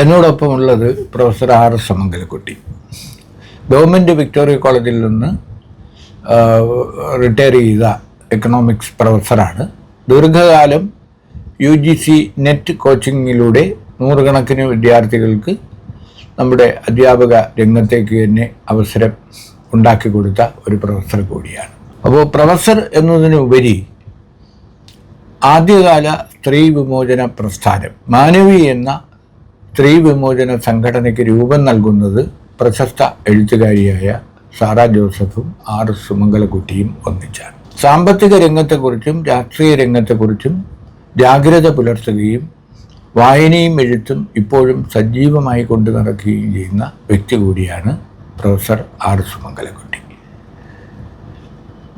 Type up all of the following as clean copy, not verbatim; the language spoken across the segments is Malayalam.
എന്നോടൊപ്പമുള്ളത് പ്രൊഫസർ ആർ സുമംഗലക്കുട്ടി. ഗവൺമെൻറ് വിക്ടോറിയ കോളേജിൽ നിന്ന് റിട്ടയർ ചെയ്ത എക്കണോമിക്സ് പ്രൊഫസറാണ്. ദീർഘകാലം UGC നെറ്റ് കോച്ചിങ്ങിലൂടെ നൂറുകണക്കിന് വിദ്യാർത്ഥികൾക്ക് നമ്മുടെ അധ്യാപക രംഗത്തേക്ക് തന്നെ അവസരം ഉണ്ടാക്കി കൊടുത്ത ഒരു പ്രൊഫസർ കൂടിയാണ്. അപ്പോൾ പ്രൊഫസർ എന്നതിനുപരി ആദ്യകാല സ്ത്രീ വിമോചന പ്രസ്ഥാനം മാനവി എന്ന സ്ത്രീ വിമോചന സംഘടനയ്ക്ക് രൂപം നൽകുന്നത് പ്രശസ്ത എഴുത്തുകാരിയായ സാറ ജോസഫും ആർ സുമംഗലക്കുട്ടിയും ഒന്നിച്ചാണ്. സാമ്പത്തിക രംഗത്തെക്കുറിച്ചും രാഷ്ട്രീയ രംഗത്തെക്കുറിച്ചും ജാഗ്രത പുലർത്തുകയും വായനയും എഴുത്തും ഇപ്പോഴും സജീവമായി കൊണ്ടു നടക്കുകയും ചെയ്യുന്ന വ്യക്തി കൂടിയാണ് പ്രൊഫസർ ആർ സുമംഗലക്കുട്ടി.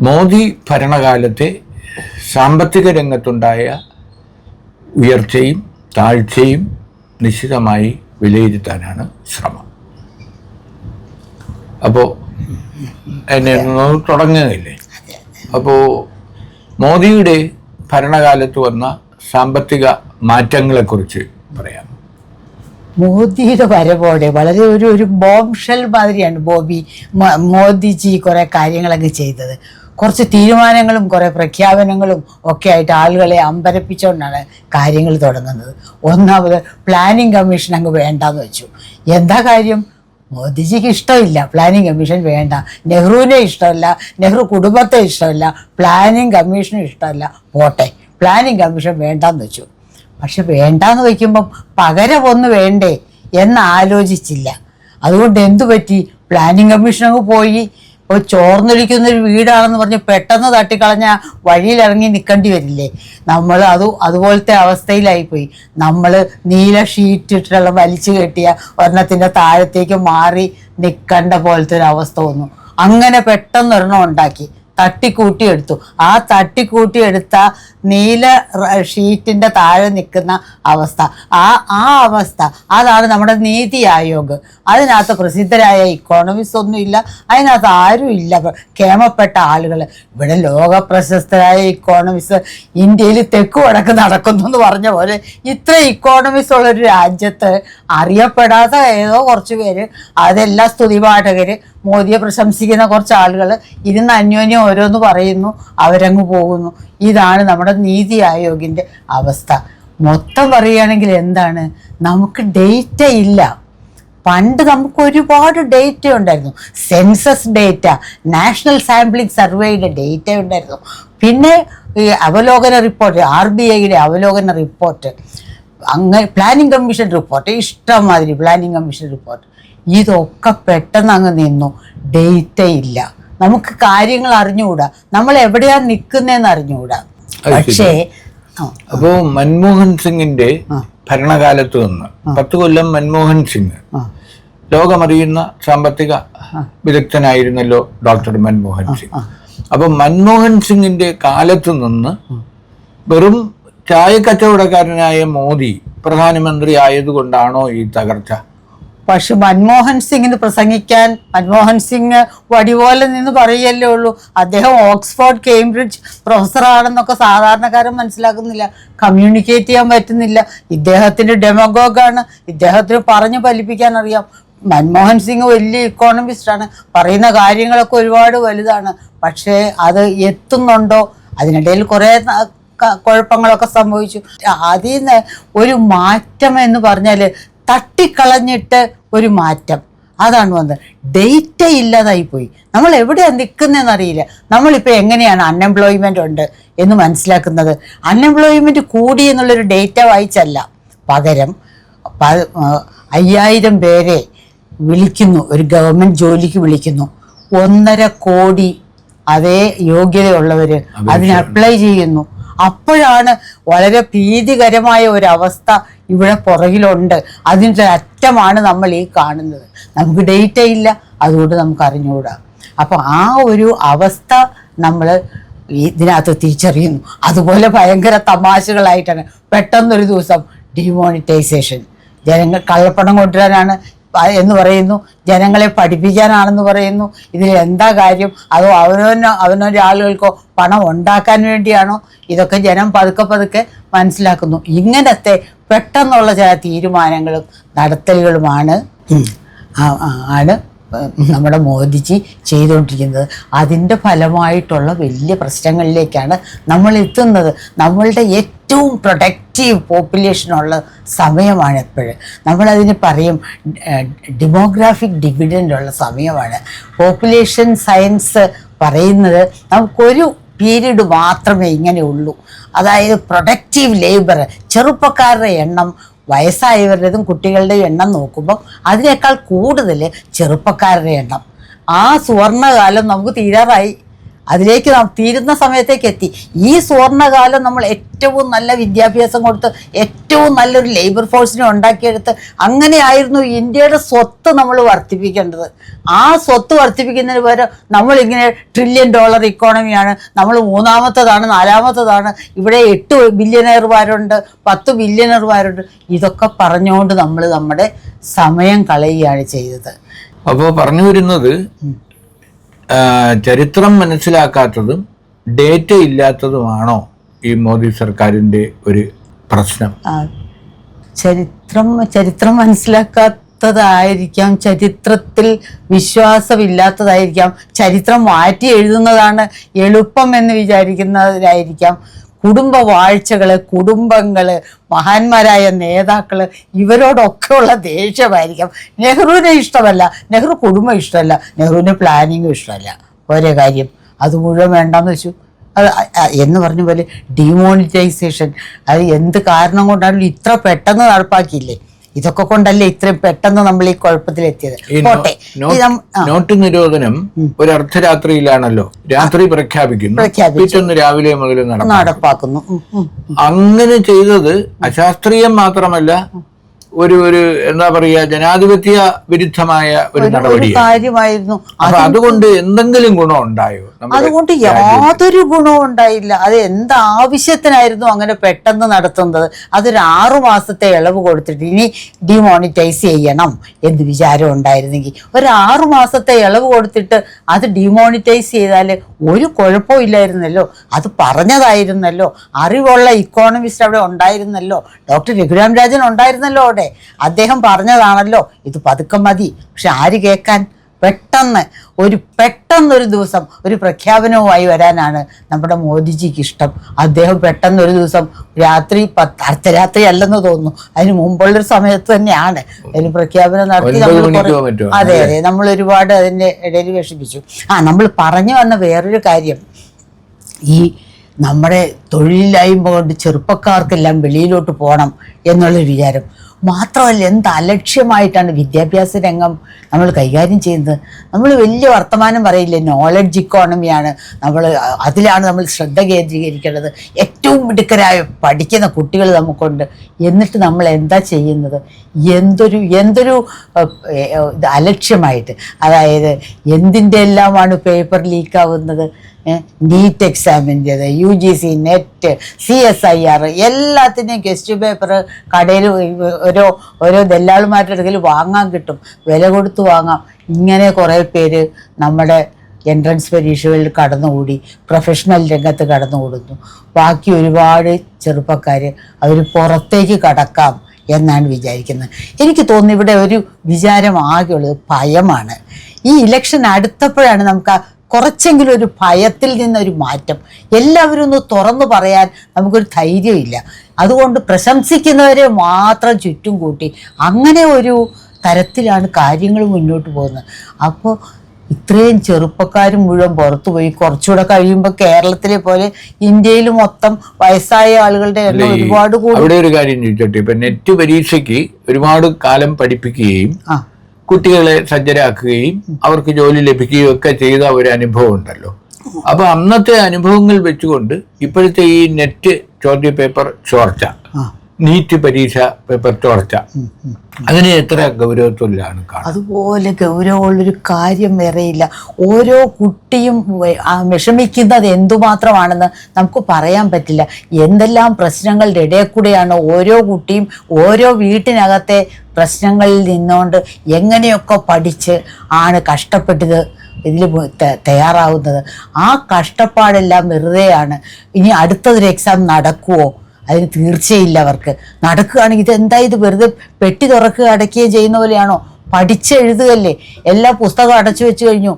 മോദി ഭരണകാലത്തെ സാമ്പത്തിക രംഗത്തുണ്ടായ ഉയർച്ചയും താഴ്ചയും നിശ്ചിതമായി വിലയിരുത്താനാണ് ശ്രമം. അപ്പോൾ എന്നെ തുടങ്ങുകയില്ലേ? അപ്പോൾ മോദിയുടെ ഭരണകാലത്ത് വന്ന സാമ്പത്തിക മാറ്റങ്ങളെക്കുറിച്ച് പറയാം. മോദിയുടെ വരവോടെ വളരെ ഒരു ബോംഷെൽ മാതിരിയാണ് മോദിജി കുറേ കാര്യങ്ങളൊക്കെ ചെയ്തത്. കുറച്ച് തീരുമാനങ്ങളും കുറേ പ്രഖ്യാപനങ്ങളും ഒക്കെ ആയിട്ട് ആളുകളെ അമ്പരപ്പിച്ചുകൊണ്ടാണ് കാര്യങ്ങൾ തുടങ്ങുന്നത്. ഒന്നാമത് പ്ലാനിംഗ് കമ്മീഷൻ അങ്ങ് വേണ്ടാന്ന് വെച്ചു. എന്താ കാര്യം? മോദിജിക്ക് ഇഷ്ടമില്ല, പ്ലാനിംഗ് കമ്മീഷൻ വേണ്ട. നെഹ്റുവിനെ ഇഷ്ടമല്ല, നെഹ്റു കുടുംബത്തെ ഇഷ്ടമല്ല, പ്ലാനിംഗ് കമ്മീഷനും ഇഷ്ടമല്ല. പോട്ടെ, പ്ലാനിംഗ് കമ്മീഷൻ വേണ്ടാന്ന് വെച്ചു. പക്ഷെ വേണ്ടാന്ന് വയ്ക്കുമ്പം പകരം ഒന്ന് വേണ്ടേ എന്ന് ആലോചിച്ചില്ല. അതുകൊണ്ട് എന്തു പറ്റി? പ്ലാനിംഗ് കമ്മീഷൻ അങ്ങ് പോയി. ഇപ്പോൾ ചോർന്നൊലിക്കുന്നൊരു വീടാണെന്ന് പറഞ്ഞ് പെട്ടെന്ന് തട്ടിക്കളഞ്ഞ വഴിയിലിറങ്ങി നിൽക്കേണ്ടി വരില്ലേ? നമ്മൾ അതുപോലത്തെ അവസ്ഥയിലായിപ്പോയി. നമ്മൾ നീല ഷീറ്റ് ഇട്ടുള്ള വലിച്ചു കെട്ടിയ ഒരെണ്ണത്തിൻ്റെ താഴത്തേക്ക് മാറി നിൽക്കേണ്ട പോലത്തെ ഒരു അവസ്ഥ വന്നു. അങ്ങനെ പെട്ടെന്നൊരെണ്ണം ഉണ്ടാക്കി തട്ടിക്കൂട്ടിയെടുത്തു. ആ തട്ടിക്കൂട്ടിയെടുത്ത നീല ഷീറ്റിൻ്റെ താഴെ നിൽക്കുന്ന അവസ്ഥ, ആ അവസ്ഥ അതാണ് നമ്മുടെ നീതി ആയോഗ്. അതിനകത്ത് പ്രസിദ്ധരായ ഇക്കോണമിസ്റ്റ് ഒന്നുമില്ല, അതിനകത്ത് ആരും ഇല്ല, കേമപ്പെട്ട ആളുകൾ. ഇവിടെ ലോക പ്രശസ്തരായ ഇക്കോണമിസ്റ്റ് ഇന്ത്യയിൽ തെക്ക് വടക്ക് നടക്കുന്നു എന്ന് പറഞ്ഞ പോലെ ഇത്ര ഇക്കോണമിസ്റ്റ് ഉള്ളൊരു രാജ്യത്ത് അറിയപ്പെടാത്ത ഏതോ കുറച്ച് പേര്, അതെല്ലാം സ്തുതിപാഠകർ, മോദിയെ പ്രശംസിക്കുന്ന കുറച്ച് ആളുകൾ ഇരുന്ന് അന്യോന്യം ഓരോന്ന് പറയുന്നു, അവരങ്ങ് പോകുന്നു. ഇതാണ് നമ്മുടെ നീതി ആയോഗിൻ്റെ അവസ്ഥ. മൊത്തം പറയുകയാണെങ്കിൽ എന്താണ്? നമുക്ക് ഡേറ്റ ഇല്ല. പണ്ട് നമുക്ക് ഒരുപാട് ഡേറ്റ ഉണ്ടായിരുന്നു. സെൻസസ് ഡേറ്റ, നാഷണൽ സാമ്പിളിംഗ് സർവേയുടെ ഡേറ്റ ഉണ്ടായിരുന്നു. പിന്നെ ഈ അവലോകന റിപ്പോർട്ട്, RBIയുടെ അവലോകന റിപ്പോർട്ട്, അങ്ങനെ പ്ലാനിംഗ് കമ്മീഷൻ റിപ്പോർട്ട്, ഇഷ്ടംമാതിരി പ്ലാനിംഗ് കമ്മീഷൻ റിപ്പോർട്ട്. ഇതൊക്കെ പെട്ടെന്ന് അങ്ങ് നിന്നു. ഡേറ്റ ഇല്ല, നമുക്ക് കാര്യങ്ങൾ അറിഞ്ഞുകൂടാ, നമ്മൾ എവിടെയാ നിൽക്കുന്നതെന്ന് അറിഞ്ഞുകൂടാ. പക്ഷേ അപ്പോൾ മൻമോഹൻ സിംഗിന്റെ ഭരണകാലത്ത് നിന്ന് 10 കൊല്ലം മൻമോഹൻ സിംഗ് ലോകമറിയുന്ന സാമ്പത്തിക വിദഗ്ധനായിരുന്നല്ലോ ഡോക്ടർ മൻമോഹൻ സിംഗ്. അപ്പൊ മൻമോഹൻ സിംഗിന്റെ കാലത്ത് നിന്ന് വെറും ചായക്കച്ചവടക്കാരനായ മോദി പ്രധാനമന്ത്രി ആയതുകൊണ്ടാണോ ഈ തകർച്ച? പക്ഷെ മൻമോഹൻ സിംഗിന് പ്രസംഗിക്കാൻ മൻമോഹൻ സിംഗ് വടിപോലെ നിന്ന് പറയുകയല്ലേ ഉള്ളൂ. അദ്ദേഹം ഓക്സ്ഫോർഡ് കേംബ്രിഡ്ജ് പ്രൊഫസറാണെന്നൊക്കെ സാധാരണക്കാരൻ മനസ്സിലാക്കുന്നില്ല, കമ്മ്യൂണിക്കേറ്റ് ചെയ്യാൻ പറ്റുന്നില്ല. ഇദ്ദേഹത്തിൻ്റെ ഡെമഗോഗാണ്, ഇദ്ദേഹത്തിന് പറഞ്ഞു ഫലിപ്പിക്കാൻ അറിയാം. മൻമോഹൻ സിംഗ് വലിയ ഇക്കോണമിസ്റ്റാണ്, പറയുന്ന കാര്യങ്ങളൊക്കെ ഒരുപാട് വലുതാണ്. പക്ഷേ അത് എത്തുന്നുണ്ടോ? അതിനിടയിൽ കുറേ കുഴപ്പങ്ങളൊക്കെ സംഭവിച്ചു. അതിൽ നിന്ന് ഒരു മാറ്റം എന്ന് പറഞ്ഞാൽ തട്ടിക്കളഞ്ഞിട്ട് ഒരു മാറ്റം, അതാണ് വന്നത്. ഡേറ്റ ഇല്ലാതായിപ്പോയി. നമ്മൾ എവിടെയാണ് നിൽക്കുന്നതെന്നറിയില്ല. നമ്മളിപ്പോൾ എങ്ങനെയാണ് അൺഎംപ്ലോയ്മെൻ്റ് ഉണ്ട് എന്ന് മനസ്സിലാക്കുന്നത്? അൺഎംപ്ലോയ്മെൻറ്റ് കൂടി എന്നുള്ളൊരു ഡേറ്റ വായിച്ചല്ല, പകരം 5000 പേരെ വിളിക്കുന്നു, ഒരു ഗവൺമെൻറ് ജോലിക്ക് വിളിക്കുന്നു. 1.5 കോടി അതേ യോഗ്യതയുള്ളവർ അതിന് അപ്ലൈ ചെയ്യുന്നു. അപ്പോഴാണ് വളരെ ഭീതികരമായ ഒരവസ്ഥ ഇവിടെ പുറകിലുണ്ട്. അതിൻ്റെ അറ്റമാണ് നമ്മൾ ഈ കാണുന്നത്. നമുക്ക് ഡേറ്റ ഇല്ല, അതുകൊണ്ട് നമുക്ക് അറിഞ്ഞുകൂടാ. അപ്പോൾ ആ ഒരു അവസ്ഥ നമ്മൾ ഇതിനകത്ത് തിരിച്ചറിയുന്നു. അതുപോലെ ഭയങ്കര തമാശകളായിട്ടാണ് പെട്ടെന്നൊരു ദിവസം ഡിമോണിറ്റൈസേഷൻ. ജനങ്ങൾ കള്ളപ്പണം കൊണ്ടുവരാനാണ് എന്ന് പറയുന്നു, ജനങ്ങളെ പഠിപ്പിക്കാനാണെന്ന് പറയുന്നു. ഇതിൽ എന്താ കാര്യം? അതോ അവനവൻ്റെ ആളുകൾക്കോ പണം ഉണ്ടാക്കാൻ വേണ്ടിയാണോ? ഇതൊക്കെ ജനം പതുക്കെ പതുക്കെ മനസ്സിലാക്കുന്നു. ഇങ്ങനത്തെ പെട്ടെന്നുള്ള ചില തീരുമാനങ്ങളും നടത്തലുകളുമാണ് നമ്മുടെ മോദിജി ചെയ്തുകൊണ്ടിരിക്കുന്നത്. അതിൻ്റെ ഫലമായിട്ടുള്ള വലിയ പ്രശ്നങ്ങളിലേക്കാണ് നമ്മൾ എത്തുന്നത്. നമ്മളുടെ ഏറ്റവും പ്രൊഡക്റ്റീവ് പോപ്പുലേഷനുള്ള സമയമാണ് എപ്പോഴും. നമ്മളതിന് പറയും ഡെമോഗ്രാഫിക് ഡിവിഡൻഡുള്ള സമയമാണ്. പോപ്പുലേഷൻ സയൻസ് പറയുന്നത് നമുക്കൊരു പീരീഡ് മാത്രമേ ഇങ്ങനെ ഉള്ളൂ. അതായത് പ്രൊഡക്റ്റീവ് ലേബർ, ചെറുപ്പക്കാരുടെ എണ്ണം വയസ്സായവരുടേതും കുട്ടികളുടെയും എണ്ണം നോക്കുമ്പോൾ അതിനേക്കാൾ കൂടുതൽ ചെറുപ്പക്കാരുടെ എണ്ണം. ആ സുവർണകാലം നമുക്ക് തീരാറായി. അതിലേക്ക് നാം തീരുന്ന സമയത്തേക്ക് എത്തി. ഈ സുവർണകാലം നമ്മൾ ഏറ്റവും നല്ല വിദ്യാഭ്യാസം കൊടുത്ത് ഏറ്റവും നല്ലൊരു ലേബർ ഫോഴ്സിനെ ഉണ്ടാക്കിയെടുത്ത് അങ്ങനെയായിരുന്നു ഇന്ത്യയുടെ സ്വത്ത് നമ്മൾ വർദ്ധിപ്പിക്കേണ്ടത്. ആ സ്വത്ത് വർദ്ധിപ്പിക്കുന്നതിന് പകരം നമ്മളിങ്ങനെ $1 ട്രില്യൺ ഇക്കോണമിയാണ്, നമ്മൾ 3ാമത്തതാണ് 4ാമത്തതാണ്, ഇവിടെ 8 ബില്യണയർമാരുണ്ട്, 10 ബില്യണയർമാരുണ്ട്, ഇതൊക്കെ പറഞ്ഞുകൊണ്ട് നമ്മൾ നമ്മുടെ സമയം കളയുകയാണ് ചെയ്തത്. അപ്പോൾ പറഞ്ഞു വരുന്നത് ചരിത്രം മനസ്സിലാക്കാത്തതും ഡേറ്റ ഇല്ലാത്തതുമാണോ ഈ മോദി സർക്കാരിൻ്റെ ഒരു പ്രശ്നം? ചരിത്രം മനസ്സിലാക്കാത്തതായിരിക്കാം, ചരിത്രത്തിൽ വിശ്വാസമില്ലാത്തതായിരിക്കാം, ചരിത്രം മാറ്റി എഴുതുന്നതാണ് എളുപ്പം എന്ന് വിചാരിക്കുന്നതായിരിക്കാം. കുടുംബ വാഴ്ചകള്, കുടുംബങ്ങള്, മഹാന്മാരായ നേതാക്കള്, ഇവരോടൊക്കെ ഉള്ള ദേഷ്യമായിരിക്കാം. നെഹ്റുവിനെ ഇഷ്ടമല്ല, നെഹ്റു കുടുംബം ഇഷ്ടമല്ല, നെഹ്റുവിന് പ്ലാനിങ്ങും ഇഷ്ടമല്ല. ഒരേ കാര്യം അത് മുഴുവൻ വേണ്ടാന്ന് വെച്ചു. അത് എന്ന് പറഞ്ഞ പോലെ ഡിമോണിറ്റൈസേഷൻ, അത് എന്ത് കാരണം കൊണ്ടാണെങ്കിലും ഇത്ര പെട്ടെന്ന് നടപ്പാക്കിയില്ലേ? ഇതൊക്കെ കൊണ്ടല്ലേ ഇത്രയും പെട്ടെന്ന് നമ്മൾ ഈ കുഴപ്പത്തിലെത്തിയത്. പോട്ടെ, നോട്ട് നിരോധനം ഒരു അർദ്ധരാത്രിയിലാണല്ലോ രാത്രി പ്രഖ്യാപിക്കുന്നു, പിറ്റേന്ന് രാവിലെ മുതൽ നടപ്പാക്കുന്നു. അങ്ങനെ ചെയ്തത് അശാസ്ത്രീയം മാത്രമല്ല, ഒരു എന്താ പറയുക, ജനാധിപത്യ വിരുദ്ധമായ ഒരു നടപടിയായിരുന്നു. അപ്പൊ അതുകൊണ്ട് എന്തെങ്കിലും ഗുണം ഉണ്ടായോ? അതുകൊണ്ട് യാതൊരു ഗുണവും ഉണ്ടായില്ല. അത് എന്താവശ്യത്തിനായിരുന്നു അങ്ങനെ പെട്ടെന്ന് നടത്തുന്നത്? അതൊരു 6 മാസത്തെ ഇളവ് കൊടുത്തിട്ട് ഇനി ഡിമോണിറ്റൈസ് ചെയ്യണം എന്ന് വിചാരം ഉണ്ടായിരുന്നെങ്കിൽ ഒരു 6 മാസത്തെ ഇളവ് കൊടുത്തിട്ട് അത് ഡിമോണിറ്റൈസ് ചെയ്താൽ ഒരു കുഴപ്പവും ഇല്ലായിരുന്നല്ലോ. അത് പറഞ്ഞതായിരുന്നല്ലോ, അറിവുള്ള ഇക്കോണമിസ്റ്റ് അവിടെ ഉണ്ടായിരുന്നല്ലോ, ഡോക്ടർ രഘുരാം രാജൻ ഉണ്ടായിരുന്നല്ലോ അവിടെ. അദ്ദേഹം പറഞ്ഞതാണല്ലോ ഇത് പതുക്കെ മതി. പക്ഷെ ആര് കേൾക്കാൻ? പെട്ടെന്നൊരു ദിവസം ഒരു പ്രഖ്യാപനവുമായി വരാനാണ് നമ്മുടെ മോദിജിക്ക് ഇഷ്ടം. അദ്ദേഹം പെട്ടെന്നൊരു ദിവസം രാത്രി അർദ്ധരാത്രി അല്ലെന്ന് തോന്നുന്നു, അതിന് മുമ്പുള്ളൊരു സമയത്ത് തന്നെയാണ് അതിന് പ്രഖ്യാപനം നടത്തി. അതെ, നമ്മൾ ഒരുപാട് അതിൻ്റെ ഇടയിൽ വിഷമിച്ചു. നമ്മൾ പറഞ്ഞു വന്ന വേറൊരു കാര്യം, ഈ നമ്മുടെ തൊഴിലില്ലായ്മ കൊണ്ട് ചെറുപ്പക്കാർക്കെല്ലാം വെളിയിലോട്ട് പോകണം എന്നുള്ളൊരു വിചാരം മാത്രമല്ല, എന്ത് അലക്ഷ്യമായിട്ടാണ് വിദ്യാഭ്യാസ രംഗം നമ്മൾ കൈകാര്യം ചെയ്യുന്നത്. നമ്മൾ വലിയ വർത്തമാനം പറയില്ലേ, നോളജ് ഇക്കോണമിയാണ്, അതിലാണ് നമ്മൾ ശ്രദ്ധ കേന്ദ്രീകരിക്കേണ്ടത്, ഏറ്റവും മിടുക്കരായ പഠിക്കുന്ന കുട്ടികൾ നമുക്കുണ്ട്. എന്നിട്ട് നമ്മൾ എന്താ ചെയ്യുന്നത്? എന്തൊരു അലക്ഷ്യമായിട്ട്, അതായത് എന്തിൻ്റെ എല്ലാമാണ് പേപ്പർ ലീക്കാവുന്നത്. നീറ്റ് എക്സാമിൻ്റേത്, UGC, നെറ്റ്, CSIR എല്ലാത്തിൻ്റെയും ക്വസ്റ്റ്യൻ പേപ്പർ കടയിൽ ഓരോ ദല്ലാളുമാരുടെ അടുക്കൽ വാങ്ങാൻ കിട്ടും, വില കൊടുത്ത് വാങ്ങാം. ഇങ്ങനെ കുറേ പേര് നമ്മുടെ എൻട്രൻസ് പരീക്ഷകളിൽ കടന്നുകൂടി പ്രൊഫഷണൽ രംഗത്ത് കടന്നുകൂടുന്നു. ബാക്കി ഒരുപാട് ചെറുപ്പക്കാർ അവർ പുറത്തേക്ക് കടക്കാം എന്നാണ് വിചാരിക്കുന്നത്. എനിക്ക് തോന്നുന്നു ഇവിടെ ഒരു വിചാരം ആകെയുള്ളത് ഭയമാണ്. ഈ ഇലക്ഷൻ അടുത്തപ്പോഴാണ് നമുക്ക് കുറച്ചെങ്കിലും ഒരു ഭയത്തിൽ നിന്നൊരു മാറ്റം. എല്ലാവരും ഒന്ന് തുറന്നു പറയാൻ നമുക്കൊരു ധൈര്യമില്ല. അതുകൊണ്ട് പ്രശംസിക്കുന്നവരെ മാത്രം ചുറ്റും കൂട്ടി അങ്ങനെ ഒരു തരത്തിലാണ് കാര്യങ്ങൾ മുന്നോട്ട് പോകുന്നത്. അപ്പോൾ ഇത്രയും ചെറുപ്പക്കാരും മുഴുവൻ പുറത്തു പോയി. കുറച്ചുകൂടെ കഴിയുമ്പോൾ കേരളത്തിലെ പോലെ ഇന്ത്യയിൽ മൊത്തം വയസ്സായ ആളുകളുടെ എണ്ണം ഒരുപാട് കൂടും. അവിടെ ഒരു കാര്യം ചോദിച്ചോട്ടെ, ഇപ്പൊ നെറ്റ് പരീക്ഷയ്ക്ക് ഒരുപാട് കാലം പഠിപ്പിക്കുകയും കുട്ടികളെ സജ്ജരാക്കുകയും അവർക്ക് ജോലി ലഭിക്കുകയും ഒക്കെ ചെയ്ത ഒരു അനുഭവം ഉണ്ടല്ലോ. അപ്പൊ അന്നത്തെ അനുഭവങ്ങൾ വെച്ചുകൊണ്ട് ഇപ്പോഴത്തെ ഈ നെറ്റ് ചോദ്യ പേപ്പർ ചോർച്ച നീറ്റ് പരീക്ഷ പേപ്പർ ചോർച്ച, അതിനെ എത്ര ഗൗരവത്തിലാണ് കാണുന്നത്? അതുപോലെ ഗൗരവമുള്ളൊരു കാര്യം വേറെയില്ല. ഓരോ കുട്ടിയും വിഷമിക്കുന്നത് എന്തുമാത്രമാണെന്ന് നമുക്ക് പറയാൻ പറ്റില്ല. എന്തെല്ലാം പ്രശ്നങ്ങളുടെ ഇടയിൽ കൂടെയാണ് ഓരോ കുട്ടിയും ഓരോ വീട്ടിനകത്തെ പ്രശ്നങ്ങളിൽ നിന്നുകൊണ്ട് എങ്ങനെയൊക്കെ പഠിച്ച് ആണ് കഷ്ടപ്പെട്ടത് ഇതിൽ തയ്യാറാവുന്നത്. ആ കഷ്ടപ്പാടെല്ലാം വെറുതെയാണ്. ഇനി അടുത്തതൊരു എക്സാം നടക്കുമോ? അതിന് തീർച്ചയില്ല. അവർക്ക് നടക്കുകയാണെങ്കിൽ ഇതെന്താ, ഇത് വെറുതെ പെട്ടി തുറക്കുക അടയ്ക്കുകയും ചെയ്യുന്ന പോലെയാണോ? പഠിച്ചെഴുതുകയല്ലേ. എല്ലാ പുസ്തകം അടച്ചു വെച്ച് കഴിഞ്ഞു,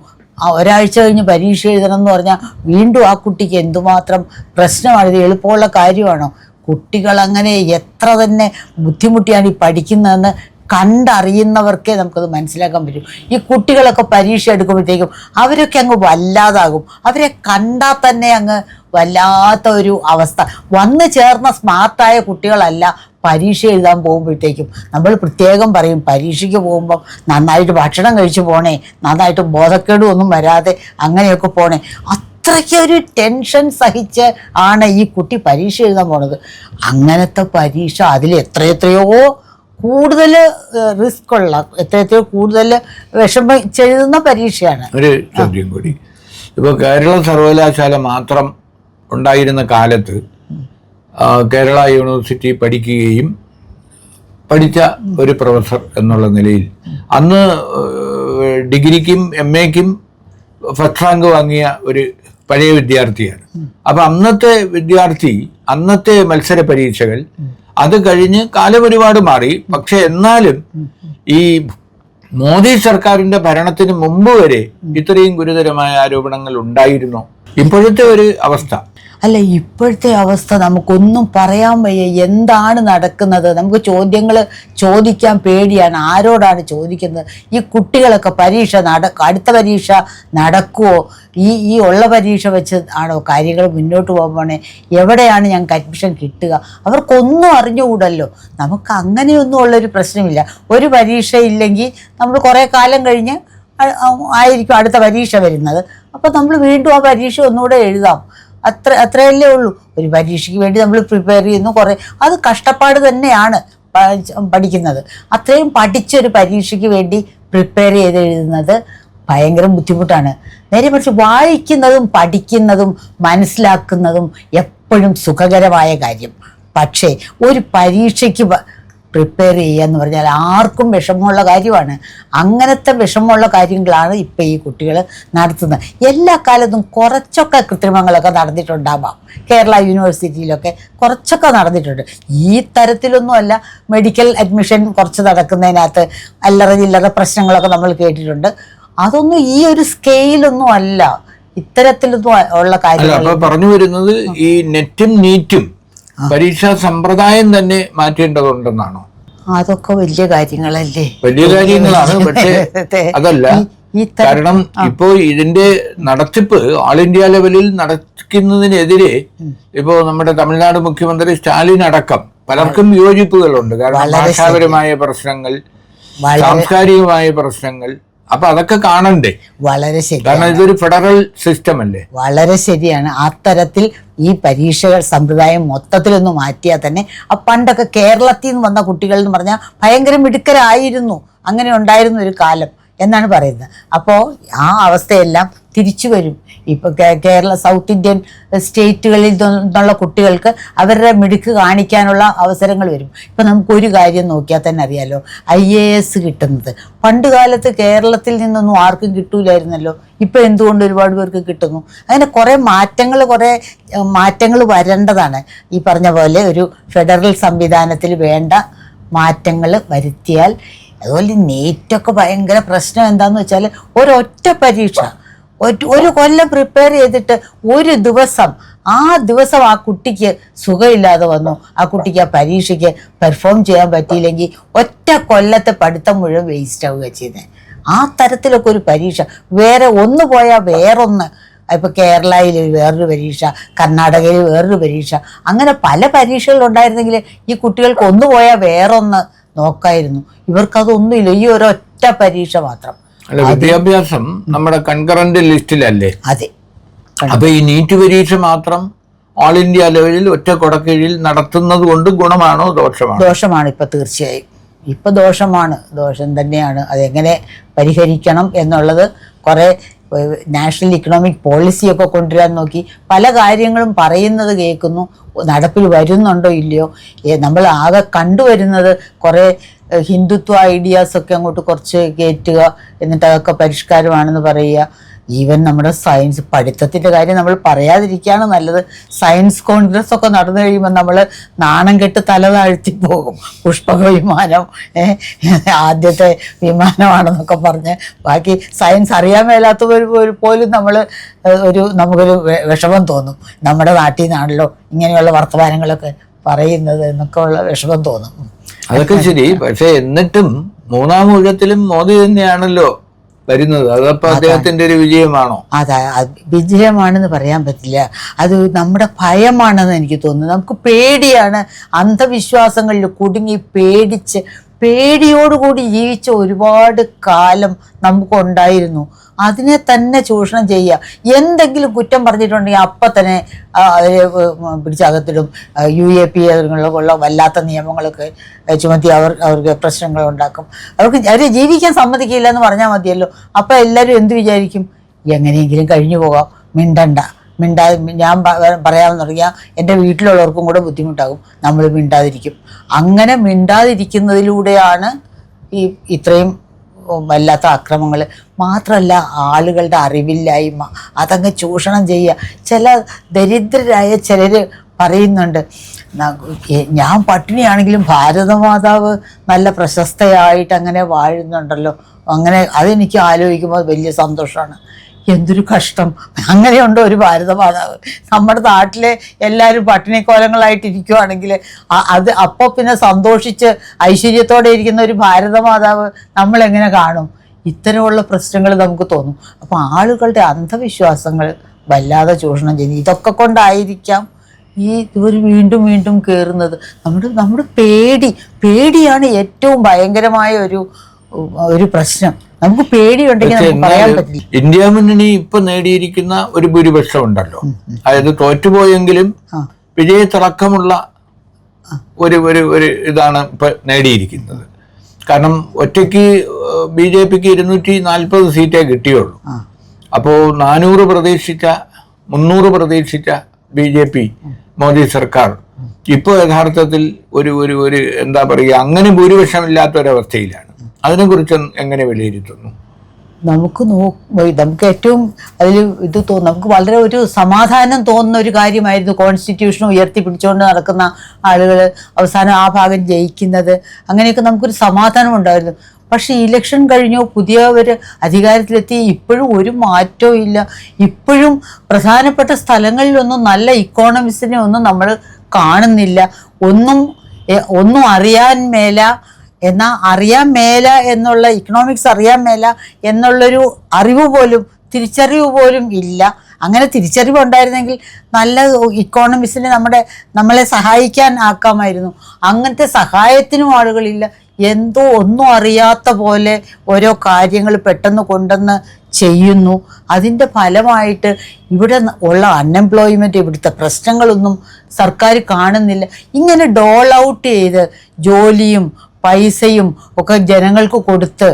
ഒരാഴ്ച കഴിഞ്ഞ് പരീക്ഷ എഴുതണം എന്ന് പറഞ്ഞാൽ വീണ്ടും ആ കുട്ടിക്ക് എന്തുമാത്രം പ്രശ്നമാണ്. ഇത് എളുപ്പമുള്ള കാര്യമാണോ? കുട്ടികൾ അങ്ങനെ എത്ര തന്നെ ബുദ്ധിമുട്ടിയാണ് ഈ പഠിക്കുന്നതെന്ന് കണ്ടറിയുന്നവർക്കേ നമുക്കത് മനസ്സിലാക്കാൻ പറ്റും. ഈ കുട്ടികളൊക്കെ പരീക്ഷ എടുക്കുമ്പോഴത്തേക്കും അവരൊക്കെ അങ്ങ് വല്ലാതാകും. അവരെ കണ്ടാൽ തന്നെ അങ്ങ് വല്ലാത്ത ഒരു അവസ്ഥ. വന്നു ചേർന്ന സ്മാർട്ടായ കുട്ടികളല്ല പരീക്ഷ എഴുതാൻ പോകുമ്പോഴത്തേക്കും. നമ്മൾ പ്രത്യേകം പറയും, പരീക്ഷയ്ക്ക് പോകുമ്പം നന്നായിട്ട് ഭക്ഷണം കഴിച്ചു പോണേ, നന്നായിട്ട് ബോധക്കേടും ഒന്നും വരാതെ അങ്ങനെയൊക്കെ പോണേ. അത്രയ്ക്ക് ഒരു ടെൻഷൻ സഹിച്ച് ആണ് ഈ കുട്ടി പരീക്ഷ എഴുതാൻ പോണത്. അങ്ങനത്തെ പരീക്ഷ അതിൽ എത്രയെത്രയോ കൂടുതൽ റിസ്ക് ഉള്ള, എത്രയെത്രയോ കൂടുതൽ വിഷമിച്ചെഴുതുന്ന പരീക്ഷയാണ്. ഒരു ചോദ്യം കൂടി, ഇപ്പോൾ കേരള സർവകലാശാല മാത്രം ഉണ്ടായിരുന്ന കാലത്ത് കേരള യൂണിവേഴ്സിറ്റി പഠിക്കുകയും പഠിച്ച ഒരു പ്രൊഫസർ എന്നുള്ള നിലയിൽ അന്ന് ഡിഗ്രിക്കും MA-ക്കും ഫസ്റ്റ് റാങ്ക് വാങ്ങിയ ഒരു പഴയ വിദ്യാർത്ഥിയാണ്. അപ്പം അന്നത്തെ വിദ്യാർത്ഥി, അന്നത്തെ മത്സര പരീക്ഷകൾ, അത് കഴിഞ്ഞ് കാലം ഒരുപാട് മാറി. പക്ഷെ എന്നാലും ഈ മോദി സർക്കാരിന്റെ ഭരണത്തിന് മുമ്പ് വരെ ഇത്രയും ഗുരുതരമായ ആരോപണങ്ങൾ ഉണ്ടായിരുന്നു. ഇപ്പോഴത്തെ ഒരു അവസ്ഥ അല്ല, ഇപ്പോഴത്തെ അവസ്ഥ നമുക്കൊന്നും പറയാൻ വയ്യ. എന്താണ് നടക്കുന്നത്? നമുക്ക് ചോദ്യങ്ങൾ ചോദിക്കാൻ പേടിയാണ്. ആരോടാണ് ചോദിക്കുന്നത്? ഈ കുട്ടികളൊക്കെ അടുത്ത പരീക്ഷ നടക്കുമോ? ഈ ഉള്ള പരീക്ഷ വെച്ച് ആണോ കാര്യങ്ങൾ മുന്നോട്ട് പോകണേ? എവിടെയാണ് ഞങ്ങൾക്ക് അഡ്മിഷൻ കിട്ടുക? അവർക്കൊന്നും അറിഞ്ഞുകൂടല്ലോ. നമുക്ക് അങ്ങനെയൊന്നും ഉള്ളൊരു പ്രശ്നമില്ല. ഒരു പരീക്ഷ ഇല്ലെങ്കിൽ നമ്മൾ കുറേ കാലം കഴിഞ്ഞ് ആയിരിക്കും അടുത്ത പരീക്ഷ വരുന്നത്. അപ്പോൾ നമ്മൾ വീണ്ടും ആ പരീക്ഷ ഒന്നുകൂടെ എഴുതാം. അത്രയല്ലേ ഉള്ളൂ. ഒരു പരീക്ഷയ്ക്ക് വേണ്ടി നമ്മൾ പ്രിപ്പയർ ചെയ്യുന്നു, കുറേ അത് കഷ്ടപ്പാട് തന്നെയാണ് പഠിക്കുന്നത്. അത്രയും പഠിച്ചൊരു പരീക്ഷയ്ക്ക് വേണ്ടി പ്രിപ്പയർ ചെയ്ത് എഴുതുന്നത് ഭയങ്കര ബുദ്ധിമുട്ടാണ്. നേരെ മറിച്ച് വായിക്കുന്നതും പഠിക്കുന്നതും മനസ്സിലാക്കുന്നതും എപ്പോഴും സുഖകരമായ കാര്യം. പക്ഷേ ഒരു പരീക്ഷയ്ക്ക് പ്രിപ്പയർ ചെയ്യുക എന്ന് പറഞ്ഞാൽ ആർക്കും വിഷമമുള്ള കാര്യമാണ്. അങ്ങനത്തെ വിഷമമുള്ള കാര്യങ്ങളാണ് ഇപ്പം ഈ കുട്ടികൾ നടത്തുന്നത്. എല്ലാ കാലത്തും കുറച്ചൊക്കെ കൃത്രിമങ്ങളൊക്കെ നടന്നിട്ടുണ്ടാവാം. കേരള യൂണിവേഴ്സിറ്റിയിലൊക്കെ കുറച്ചൊക്കെ നടന്നിട്ടുണ്ട്. ഈ തരത്തിലൊന്നുമല്ല. മെഡിക്കൽ അഡ്മിഷൻ കുറച്ച് നടക്കുന്നതിനകത്ത് അല്ലറ ചില്ലറ പ്രശ്നങ്ങളൊക്കെ നമ്മൾ കേട്ടിട്ടുണ്ട്. അതൊന്നും ഈ ഒരു സ്കെയിലൊന്നും അല്ല. ഇത്തരത്തിലൊന്നും ഉള്ള കാര്യങ്ങൾ പറഞ്ഞു വരുന്നത് ഈ നെറ്റും നീറ്റും പരീക്ഷാ സമ്പ്രദായം തന്നെ മാറ്റേണ്ടതുണ്ടെന്നാണോ? അതൊക്കെ വലിയ കാര്യങ്ങളല്ലേ? വലിയ കാര്യങ്ങളാണ്. പക്ഷേ അതല്ല കാരണം ഇപ്പോ ഇതിന്റെ നടത്തിപ്പ് ഓൾ ഇന്ത്യ ലെവലിൽ നടക്കുന്നതിനെതിരെ ഇപ്പോ നമ്മുടെ തമിഴ്നാട് മുഖ്യമന്ത്രി സ്റ്റാലിൻ അടക്കം പലർക്കും വിയോജിപ്പുകളുണ്ട്. കാരണം ഭാഷാപരമായ പ്രശ്നങ്ങൾ, സാംസ്കാരികമായ പ്രശ്നങ്ങൾ. അപ്പൊ അതൊക്കെ കാണണ്ടേ? വളരെ ശരി. കാരണം ഇതൊരു ഫെഡറൽ സിസ്റ്റം അല്ലേ? വളരെ ശരിയാണ്. അത്തരത്തിൽ ഈ പരീക്ഷകൾ സമ്പ്രദായം മൊത്തത്തിലൊന്ന് മാറ്റിയാൽ തന്നെ, പണ്ടൊക്കെ കേരളത്തിൽ നിന്ന് വന്ന കുട്ടികൾ എന്ന് പറഞ്ഞാൽ ഭയങ്കര മിടുക്കരായിരുന്നു. അങ്ങനെ ഉണ്ടായിരുന്ന ഒരു കാലം എന്നാണ് പറയുന്നത്. അപ്പോൾ ആ അവസ്ഥയെല്ലാം തിരിച്ചു വരും. ഇപ്പോൾ കേരള സൗത്ത് ഇന്ത്യൻ സ്റ്റേറ്റുകളിൽ നിന്നുള്ള കുട്ടികൾക്ക് അവരുടെ മിടുക്ക് കാണിക്കാനുള്ള അവസരങ്ങൾ വരും. ഇപ്പം നമുക്കൊരു കാര്യം നോക്കിയാൽ തന്നെ അറിയാലോ, IAS കിട്ടുന്നത് പണ്ട് കാലത്ത് കേരളത്തിൽ നിന്നൊന്നും ആർക്കും കിട്ടൂലായിരുന്നല്ലോ. ഇപ്പം എന്തുകൊണ്ട് ഒരുപാട് പേർക്ക് കിട്ടുന്നു? അങ്ങനെ കുറേ മാറ്റങ്ങൾ വരേണ്ടതാണ്. ഈ പറഞ്ഞ പോലെ ഒരു ഫെഡറൽ സംവിധാനത്തിൽ വേണ്ട മാറ്റങ്ങൾ വരുത്തിയാൽ. അതുപോലെ നെറ്റൊക്കെ ഭയങ്കര പ്രശ്നം എന്താണെന്ന് വെച്ചാൽ, ഒരൊറ്റ പരീക്ഷ ഒരു കൊല്ലം പ്രിപ്പയർ ചെയ്തിട്ട് ഒരു ദിവസം ആ കുട്ടിക്ക് സുഖമില്ലാതെ വന്നു, ആ കുട്ടിക്ക് ആ പരീക്ഷയ്ക്ക് പെർഫോം ചെയ്യാൻ പറ്റിയില്ലെങ്കിൽ ഒറ്റ കൊല്ലത്തെ പഠിത്തം മുഴുവൻ വേസ്റ്റ് ആവുക ചെയ്യുന്നത്. ആ തരത്തിലൊക്കെ ഒരു പരീക്ഷ വേറെ ഒന്ന് പോയാൽ വേറൊന്ന്. ഇപ്പോൾ കേരളയിൽ വേറൊരു പരീക്ഷ, കർണാടകയിൽ വേറൊരു പരീക്ഷ, അങ്ങനെ പല പരീക്ഷകളുണ്ടായിരുന്നെങ്കിൽ ഈ കുട്ടികൾക്ക് ഒന്ന് പോയാൽ വേറൊന്ന് നോക്കായിരുന്നു. ഇവർക്കതൊന്നുമില്ല. ഈ ഒരൊറ്റ പരീക്ഷ മാത്രം. വിദ്യാഭ്യാസം നമ്മുടെ കൺകറന്റ് ലിസ്റ്റിലല്ലേ? അതെ. അപ്പൊ ഈ നീറ്റ് പരീക്ഷ മാത്രം ഓൾ ഇന്ത്യ ലെവലിൽ ഒറ്റ കൊടക്കീഴിൽ നടത്തുന്നത് കൊണ്ട് ഗുണമാണോ ദോഷമാണോ? ദോഷമാണ്. ഇപ്പം തീർച്ചയായും ഇപ്പം ദോഷമാണ്, ദോഷം തന്നെയാണ്. അതെങ്ങനെ പരിഹരിക്കണം എന്നുള്ളത് കുറേ നാഷണൽ ഇക്കണോമിക് പോളിസിയൊക്കെ കൊണ്ടുവരാൻ നോക്കി, പല കാര്യങ്ങളും പറയുന്നത് കേൾക്കുന്നു, നടപ്പിൽ വരുന്നുണ്ടോ ഇല്ലയോ. നമ്മൾ ആകെ കണ്ടുവരുന്നത് കുറേ ഹിന്ദുത്വ ഐഡിയാസൊക്കെ അങ്ങോട്ട് കുറച്ച് കയറ്റുക, എന്നിട്ട് അതൊക്കെ പരിഷ്കാരമാണെന്ന് പറയുക. ഈവൻ നമ്മുടെ സയൻസ് പഠിത്തത്തിൻ്റെ കാര്യം നമ്മൾ പറയാതിരിക്കുകയാണ് നല്ലത്. സയൻസ് കോൺഗ്രസ് ഒക്കെ നടന്നു കഴിയുമ്പോൾ നമ്മൾ നാണം കെട്ട് തല താഴ്ത്തി പോകും. പുഷ്പക വിമാനം ആദ്യത്തെ വിമാനമാണെന്നൊക്കെ പറഞ്ഞ് ബാക്കി സയൻസ് അറിയാൻ മേലാത്തവർ പോലും നമുക്കൊരു വിഷമം തോന്നും. നമ്മുടെ നാട്ടിൽ നിന്നാണല്ലോ ഇങ്ങനെയുള്ള വർത്തമാനങ്ങളൊക്കെ പറയുന്നത് എന്നൊക്കെ ഉള്ള വിഷമം തോന്നും. അതൊക്കെ ശരി. പക്ഷെ എന്നിട്ടും മൂന്നാം ഊഴത്തിലും മോദി തന്നെയാണല്ലോ വരുന്നത്. അതപ്പോൾ അദ്ദേഹത്തിന്റെ ഒരു വിജയമാണോ? അതെ, വിജയമാണെന്ന് പറയാൻ പറ്റില്ല. അത് നമ്മുടെ ഭയമാണെന്ന് എനിക്ക് തോന്നുന്നു. നമുക്ക് പേടിയാണ്. അന്ധവിശ്വാസങ്ങളിൽ കുടുങ്ങി പേടിയോടുകൂടി ജീവിച്ച ഒരുപാട് കാലം നമുക്കുണ്ടായിരുന്നു. അതിനെ തന്നെ ചൂഷണം ചെയ്യുക. എന്തെങ്കിലും കുറ്റം പറഞ്ഞിട്ടുണ്ടെങ്കിൽ അപ്പം തന്നെ അവരെ പിടിച്ചകത്തിടും. UAP ഉള്ള വല്ലാത്ത നിയമങ്ങളൊക്കെ ചുമത്തി അവർക്ക് പ്രശ്നങ്ങൾ ഉണ്ടാക്കും. അവരെ ജീവിക്കാൻ സമ്മതിക്കില്ല എന്ന് പറഞ്ഞാൽ മതിയല്ലോ. അപ്പം എല്ലാവരും എന്ത് വിചാരിക്കും? എങ്ങനെയെങ്കിലും കഴിഞ്ഞു പോകാം, ഞാൻ പറയാമെന്ന് തുടങ്ങിയാൽ എൻ്റെ വീട്ടിലുള്ളവർക്കും കൂടെ ബുദ്ധിമുട്ടാകും. നമ്മൾ മിണ്ടാതിരിക്കും. അങ്ങനെ മിണ്ടാതിരിക്കുന്നതിലൂടെയാണ് ഇത്രയും വല്ലാത്ത അക്രമങ്ങൾ. മാത്രമല്ല ആളുകളുടെ അറിവില്ലായ്മ, അതങ്ങ് ചൂഷണം ചെയ്യുക. ചില ദരിദ്രരായ ചിലർ പറയുന്നുണ്ട്, ഞാൻ പട്ടിണിയാണെങ്കിലും ഭാരതമാതാവ് നല്ല പ്രശസ്തയായിട്ട് അങ്ങനെ വാഴുന്നുണ്ടല്ലോ. അങ്ങനെ അതെനിക്ക് ആലോചിക്കുമ്പോൾ വലിയ സന്തോഷമാണ്. എന്തൊരു കഷ്ടം! അങ്ങനെയുണ്ടോ ഒരു ഭാരതമാതാവ്? നമ്മുടെ നാട്ടിലെ എല്ലാവരും പട്ടിണിക്കോലങ്ങളായിട്ടിരിക്കുവാണെങ്കിൽ അത് അപ്പോൾ പിന്നെ സന്തോഷിച്ച് ഐശ്വര്യത്തോടെ ഇരിക്കുന്ന ഒരു ഭാരതമാതാവ് നമ്മളെങ്ങനെ കാണും? ഇത്തരമുള്ള പ്രശ്നങ്ങൾ നമുക്ക് തോന്നും. അപ്പോൾ ആളുകളുടെ അന്ധവിശ്വാസങ്ങൾ വല്ലാതെ ചൂഷണം ചെയ്യുന്നു. ഇതൊക്കെ കൊണ്ടായിരിക്കാം ഇവർ വീണ്ടും കയറുന്നത്. നമ്മുടെ പേടിയാണ് ഏറ്റവും ഭയങ്കരമായ ഒരു പ്രശ്നം. നമുക്ക് പേടിയുണ്ടെങ്കിൽ നമുക്ക് പറയാൻ പറ്റില്ല. ഇന്ത്യ മുന്നണി ഇപ്പൊ നേടിയിരിക്കുന്ന ഒരു ഭൂരിപക്ഷം ഉണ്ടല്ലോ, അതായത് തോറ്റുപോയെങ്കിലും വിജയത്തിളക്കമുള്ള ഒരു ഇതാണ് ഇപ്പൊ നേടിയിരിക്കുന്നത്. കാരണം ഒറ്റയ്ക്ക് BJPക്ക് 240 സീറ്റേ കിട്ടിയുള്ളൂ. അപ്പോൾ 400 പ്രതീക്ഷിച്ച 300 പ്രതീക്ഷിച്ച BJP മോദി സർക്കാർ ഇപ്പോൾ യഥാർത്ഥത്തിൽ ഒരു എന്താ പറയുക, അങ്ങനെ ഭൂരിപക്ഷമില്ലാത്തൊരവസ്ഥയിലാണ്. അതിനെക്കുറിച്ച് എങ്ങനെ വിലയിരുത്തുന്നു? നമുക്ക് ഏറ്റവും അതിൽ തോന്നും, നമുക്ക് വളരെ ഒരു സമാധാനം തോന്നുന്ന ഒരു കാര്യമായിരുന്നു കോൺസ്റ്റിറ്റ്യൂഷൻ ഉയർത്തിപ്പിടിച്ചുകൊണ്ട് നടക്കുന്ന ആളുകൾ അവസാനം ആ ഭാഗം ജയിക്കുന്നത്. അങ്ങനെയൊക്കെ നമുക്കൊരു സമാധാനം ഉണ്ടായിരുന്നു. പക്ഷെ ഇലക്ഷൻ കഴിഞ്ഞു, പുതിയവർ അധികാരത്തിലെത്തി, ഇപ്പോഴും ഒരു മാറ്റവും ഇല്ല. ഇപ്പോഴും പ്രധാനപ്പെട്ട സ്ഥലങ്ങളിലൊന്നും നല്ല ഇക്കോണമിക്സിനെ ഒന്നും നമ്മൾ കാണുന്നില്ല. ഒന്നും അറിയാൻ മേല, എന്നാൽ അറിയാൻ മേല എന്നുള്ള ഇക്കണോമിക്സ് അറിയാൻ മേല എന്നുള്ളൊരു തിരിച്ചറിവ് പോലും ഇല്ല. അങ്ങനെ തിരിച്ചറിവുണ്ടായിരുന്നെങ്കിൽ നല്ല ഇക്കോണമിക്സിനെ നമ്മളെ സഹായിക്കാൻ ആക്കാമായിരുന്നു. അങ്ങനത്തെ സഹായത്തിനും ആളുകളില്ല. ഒന്നും അറിയാത്ത പോലെ ഓരോ കാര്യങ്ങൾ പെട്ടെന്ന് കൊണ്ടുവന്ന് ചെയ്യുന്നു. അതിൻ്റെ ഫലമായിട്ട് ഇവിടെ ഉള്ള അൺഎംപ്ലോയ്മെൻറ്റ്, ഇവിടുത്തെ പ്രശ്നങ്ങളൊന്നും സർക്കാർ കാണുന്നില്ല. ഇങ്ങനെ ഡോൾ ഔട്ട് ചെയ്ത് ജോലിയും പൈസയും ഒക്കെ ജനങ്ങൾക്ക് കൊടുത്ത്,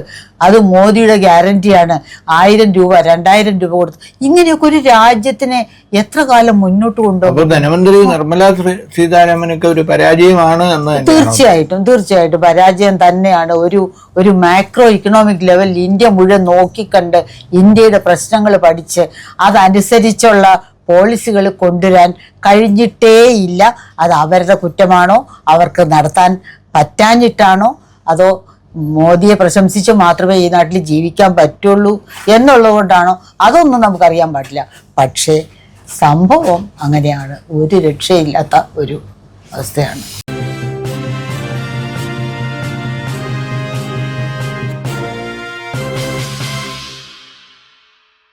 അത് മോദിയുടെ ഗ്യാരണ്ടിയാണ്, 1000 രൂപ 2000 രൂപ കൊടുത്ത്, ഇങ്ങനെയൊക്കെ ഒരു രാജ്യത്തിനെ എത്ര കാലം മുന്നോട്ട് കൊണ്ടുപോകും? ധനമന്ത്രി നിർമ്മല സീതാരാമനൊക്കെ ഒരു പരാജയമാണ് എന്ന്. തീർച്ചയായിട്ടും പരാജയം തന്നെയാണ്. ഒരു മാക്രോ ഇക്കണോമിക് ലെവലിൽ ഇന്ത്യ മുഴുവൻ നോക്കിക്കണ്ട് ഇന്ത്യയുടെ പ്രശ്നങ്ങൾ പഠിച്ച് അതനുസരിച്ചുള്ള പോളിസികൾ കൊണ്ടുവരാൻ കഴിഞ്ഞിട്ടേയില്ല. അത് അവരുടെ കുറ്റമാണോ, അവർക്ക് നടത്താൻ പറ്റാഞ്ഞിട്ടാണോ, അതോ മോദിയെ പ്രശംസിച്ച് മാത്രമേ ഈ നാട്ടിൽ ജീവിക്കാൻ പറ്റുള്ളൂ എന്നുള്ളത് കൊണ്ടാണോ, അതൊന്നും നമുക്കറിയാൻ പാടില്ല. പക്ഷേ സംഭവം അങ്ങനെയാണ്. ഒരു രക്ഷയില്ലാത്ത ഒരു അവസ്ഥയാണ്.